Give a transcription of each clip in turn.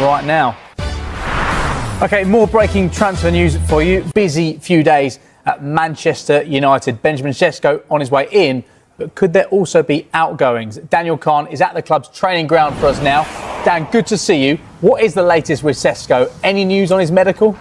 right now. OK, more breaking transfer news for you. Busy few days at Manchester United. Benjamin Sesko on his way in, but could there also be outgoings? Daniel Kahn is at the club's training ground for us now. Dan, good to see you. What is the latest with Sesko? Any news on his medical?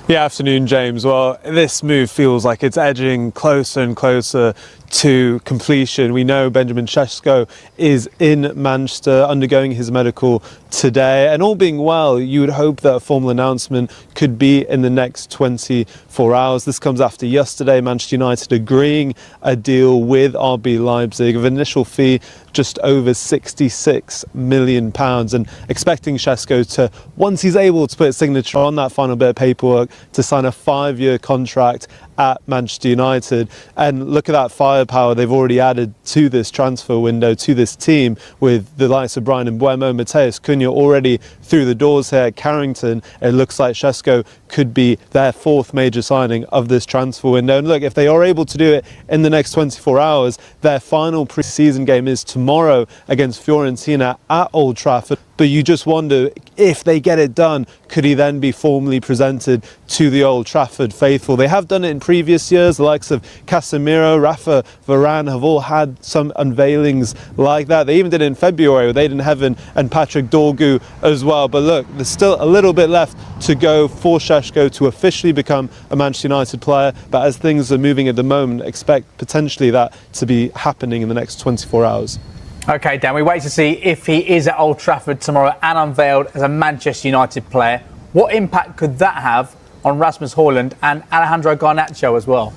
Yeah, afternoon, James. Well, this move feels like it's edging closer and closer to completion. We know Benjamin Sesko is in Manchester undergoing his medical today, and all being well, you would hope that a formal announcement could be in the next 24 hours. This comes after yesterday, Manchester United agreeing a deal with RB Leipzig of an initial fee just over £66 million, and expecting Sesko to, once he's able to put his signature on that final bit of paperwork, to sign a 5-year contract at Manchester United. And look at that firepower they've already added to this transfer window, to this team, with the likes of Bryan Mbeumo, Matheus Cunha already through the doors here at Carrington. It looks like Sesko could be their 4th major signing of this transfer window. And look, if they are able to do it in the next 24 hours, their final pre-season game is tomorrow against Fiorentina at Old Trafford. But you just wonder, if they get it done, could he then be formally presented to the Old Trafford faithful? They have done it in previous years. The likes of Casemiro, Rafa Varane have all had some unveilings like that. They even did it in February with Aidan Heaven and Patrick Dorgu as well. But look, there's still a little bit left to go for Sesko to officially become a Manchester United player. But as things are moving at the moment, expect potentially that to be happening in the next 24 hours. OK, Dan, we wait to see if he is at Old Trafford tomorrow and unveiled as a Manchester United player. What impact could that have on Rasmus Højlund and Alejandro Garnacho as well?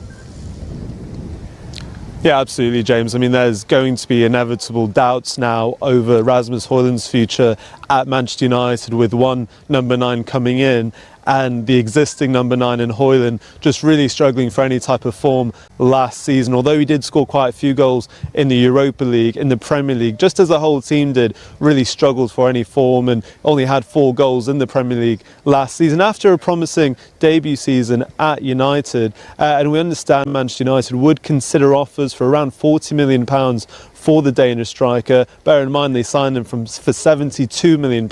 Yeah, absolutely, James. I mean, there's going to be inevitable doubts now over Rasmus Højlund's future at Manchester United, with one number 9 coming in and the existing number 9 in Højlund just really struggling for any type of form last season. Although he did score quite a few goals in the Europa League, in the Premier League, just as the whole team did, really struggled for any form and only had 4 goals in the Premier League last season after a promising debut season at United. And we understand Manchester United would consider offers for around £40 million for the Danish striker. Bear in mind they signed him for £72 million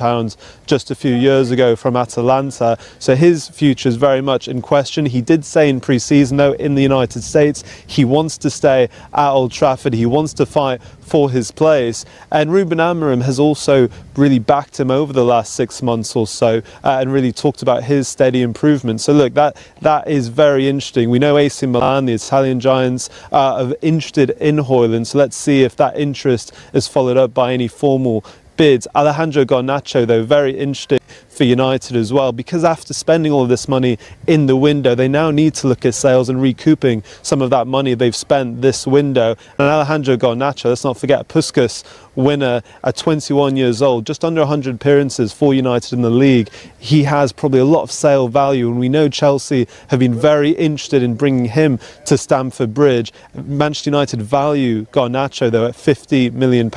just a few years ago from Atalanta. So his future is very much in question. He did say in pre-season, though, in the United States, he wants to stay at Old Trafford. He wants to fight for his place. And Ruben Amorim has also really backed him over the last 6 months or so and really talked about his steady improvement. So look, that is very interesting. We know AC Milan, the Italian giants, are interested in Højlund. So let's see if that interest is followed up by any formal bids. Alejandro Garnacho, though, very interesting for United as well, because after spending all of this money in the window, they now need to look at sales and recouping some of that money they've spent this window. And Alejandro Garnacho, let's not forget, Puskas winner at 21 years old, just under 100 appearances for United in the league. He has probably a lot of sale value, and we know Chelsea have been very interested in bringing him to Stamford Bridge. Manchester United value Garnacho, though, at £50 million.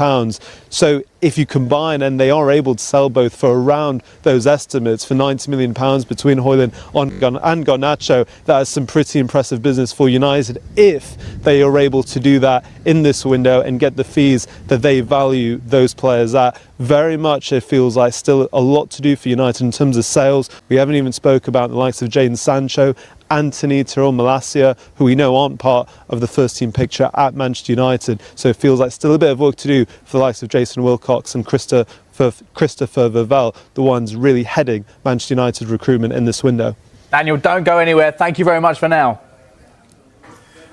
So if you combine, and they are able to sell both for around those estimates, for £90 million between Højlund and Garnacho, that is some pretty impressive business for United if they are able to do that in this window and get the fees that they value those players at. Very much it feels like still a lot to do for United in terms of sales. We haven't even spoke about the likes of Jadon Sancho, Anthony, Tyrell Malacia, who we know aren't part of the first team picture at Manchester United. So it feels like still a bit of work to do for the likes of Jason Wilcox and Christopher Vervel, the ones really heading Manchester United recruitment in this window. Daniel, don't go anywhere. Thank you very much for now.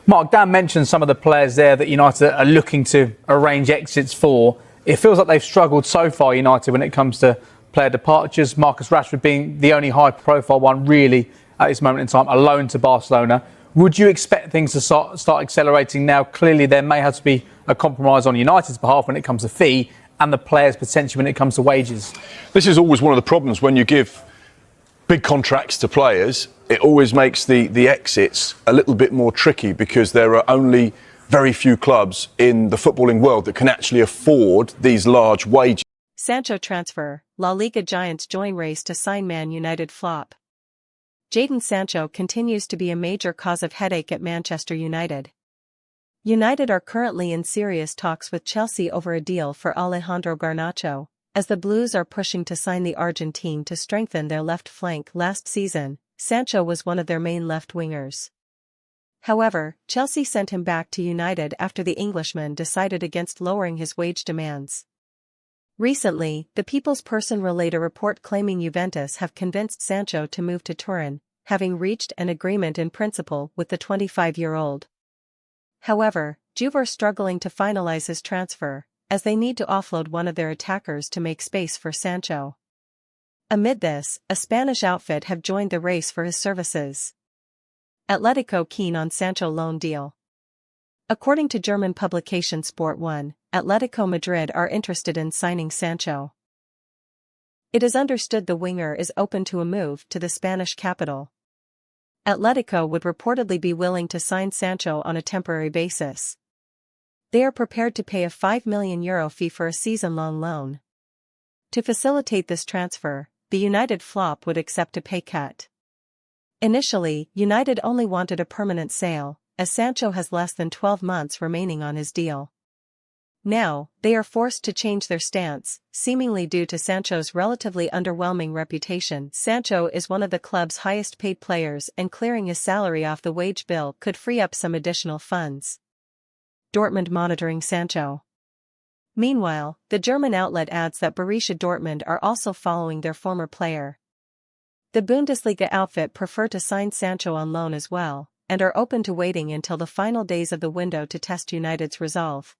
Mark, Dan mentioned some of the players there that United are looking to arrange exits for. It feels like they've struggled so far, United, when it comes to player departures. Marcus Rashford being the only high-profile one, really, at this moment in time, a loan to Barcelona. Would you expect things to start accelerating now? Clearly, there may have to be a compromise on United's behalf when it comes to fee, and the players potentially when it comes to wages. This is always one of the problems when you give big contracts to players. It always makes the exits a little bit more tricky, because there are only very few clubs in the footballing world that can actually afford these large wages. Sancho transfer, La Liga giants join race to sign Man United flop. Jadon Sancho continues to be a major cause of headache at Manchester United. United are currently in serious talks with Chelsea over a deal for Alejandro Garnacho, as the Blues are pushing to sign the Argentine to strengthen their left flank. Last season, Sancho was one of their main left wingers. However, Chelsea sent him back to United after the Englishman decided against lowering his wage demands. Recently, the People's Person relayed a report claiming Juventus have convinced Sancho to move to Turin, having reached an agreement in principle with the 25-year-old. However, Juve are struggling to finalize his transfer, as they need to offload one of their attackers to make space for Sancho. Amid this, a Spanish outfit have joined the race for his services. Atletico keen on Sancho loan deal. According to German publication Sport 1, Atletico Madrid are interested in signing Sancho. It is understood the winger is open to a move to the Spanish capital. Atletico would reportedly be willing to sign Sancho on a temporary basis. They are prepared to pay a €5 million fee for a season-long loan. To facilitate this transfer, the United flop would accept a pay cut. Initially, United only wanted a permanent sale, as Sancho has less than 12 months remaining on his deal. Now, they are forced to change their stance, seemingly due to Sancho's relatively underwhelming reputation. Sancho is one of the club's highest-paid players, and clearing his salary off the wage bill could free up some additional funds. Dortmund monitoring Sancho. Meanwhile, the German outlet adds that Borussia Dortmund are also following their former player. The Bundesliga outfit prefer to sign Sancho on loan as well, and are open to waiting until the final days of the window to test United's resolve.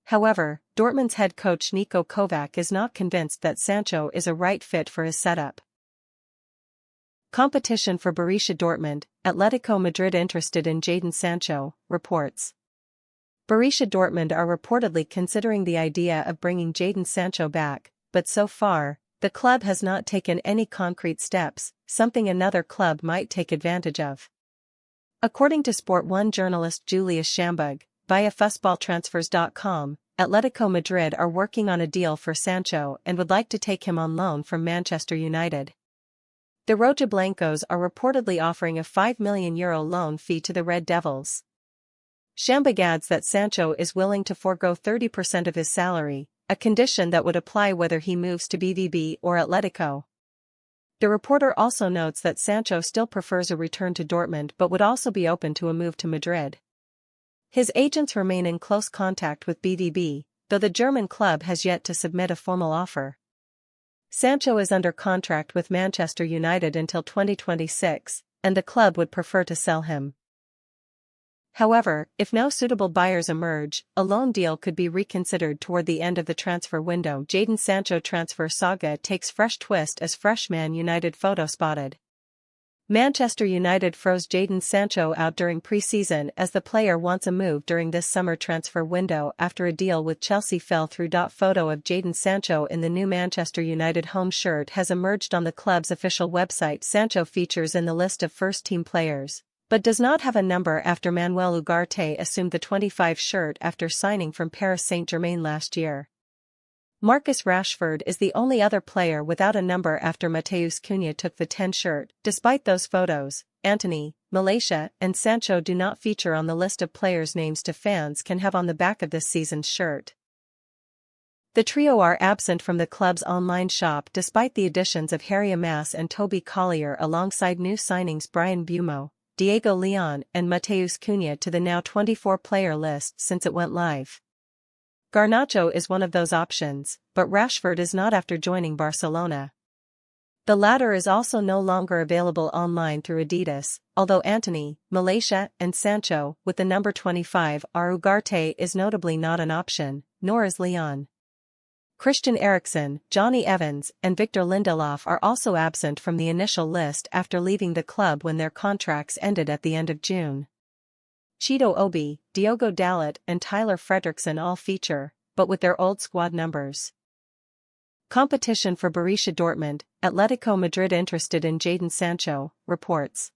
However, Dortmund's head coach Niko Kovac is not convinced that Sancho is a right fit for his setup. Competition for Borussia Dortmund, Atletico Madrid interested in Jadon Sancho, reports. Borussia Dortmund are reportedly considering the idea of bringing Jadon Sancho back, but so far, the club has not taken any concrete steps, something another club might take advantage of. According to Sport 1 journalist Julius Schambug, via fussballtransfers.com, Atletico Madrid are working on a deal for Sancho and would like to take him on loan from Manchester United. The Rojiblancos are reportedly offering a €5 million loan fee to the Red Devils. Schambug adds that Sancho is willing to forego 30% of his salary, a condition that would apply whether he moves to BVB or Atletico. The reporter also notes that Sancho still prefers a return to Dortmund but would also be open to a move to Madrid. His agents remain in close contact with BVB, though the German club has yet to submit a formal offer. Sancho is under contract with Manchester United until 2026, and the club would prefer to sell him. However, if no suitable buyers emerge, a loan deal could be reconsidered toward the end of the transfer window. Jadon Sancho transfer saga takes fresh twist as freshman United photo spotted. Manchester United froze Jadon Sancho out during pre-season as the player wants a move during this summer transfer window after a deal with Chelsea fell through. Photo of Jadon Sancho in the new Manchester United home shirt has emerged on the club's official website. Sancho features in the list of first-team players, but does not have a number after Manuel Ugarte assumed the 25 shirt after signing from Paris Saint-Germain last year. Marcus Rashford is the only other player without a number after Matheus Cunha took the 10 shirt. Despite those photos, Antony, Malaysia, and Sancho do not feature on the list of players' names fans can have on the back of this season's shirt. The trio are absent from the club's online shop despite the additions of Harry Amas and Toby Collier alongside new signings Brian Bumo, Diego Leon and Matheus Cunha to the now 24-player list since it went live. Garnacho is one of those options, but Rashford is not after joining Barcelona. The latter is also no longer available online through Adidas, although Antony, Malaysia, and Sancho, with the number 25, Ugarte is notably not an option, nor is Leon. Christian Eriksen, Johnny Evans, and Victor Lindelof are also absent from the initial list after leaving the club when their contracts ended at the end of June. Cheeto Obi, Diogo Dalot and Tyler Fredrickson all feature, but with their old squad numbers. Competition for Borussia Dortmund, Atletico Madrid interested in Jadon Sancho, reports.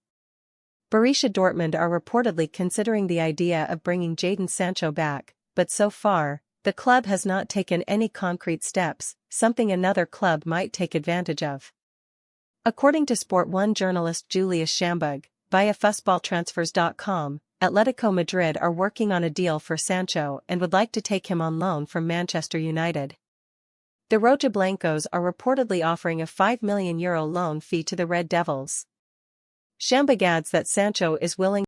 Borussia Dortmund are reportedly considering the idea of bringing Jadon Sancho back, but so far, the club has not taken any concrete steps, something another club might take advantage of. According to Sport 1 journalist Julius Schambug, via fussballtransfers.com, Atletico Madrid are working on a deal for Sancho and would like to take him on loan from Manchester United. The Rojiblancos are reportedly offering a €5 million loan fee to the Red Devils. Shambag adds that Sancho is willing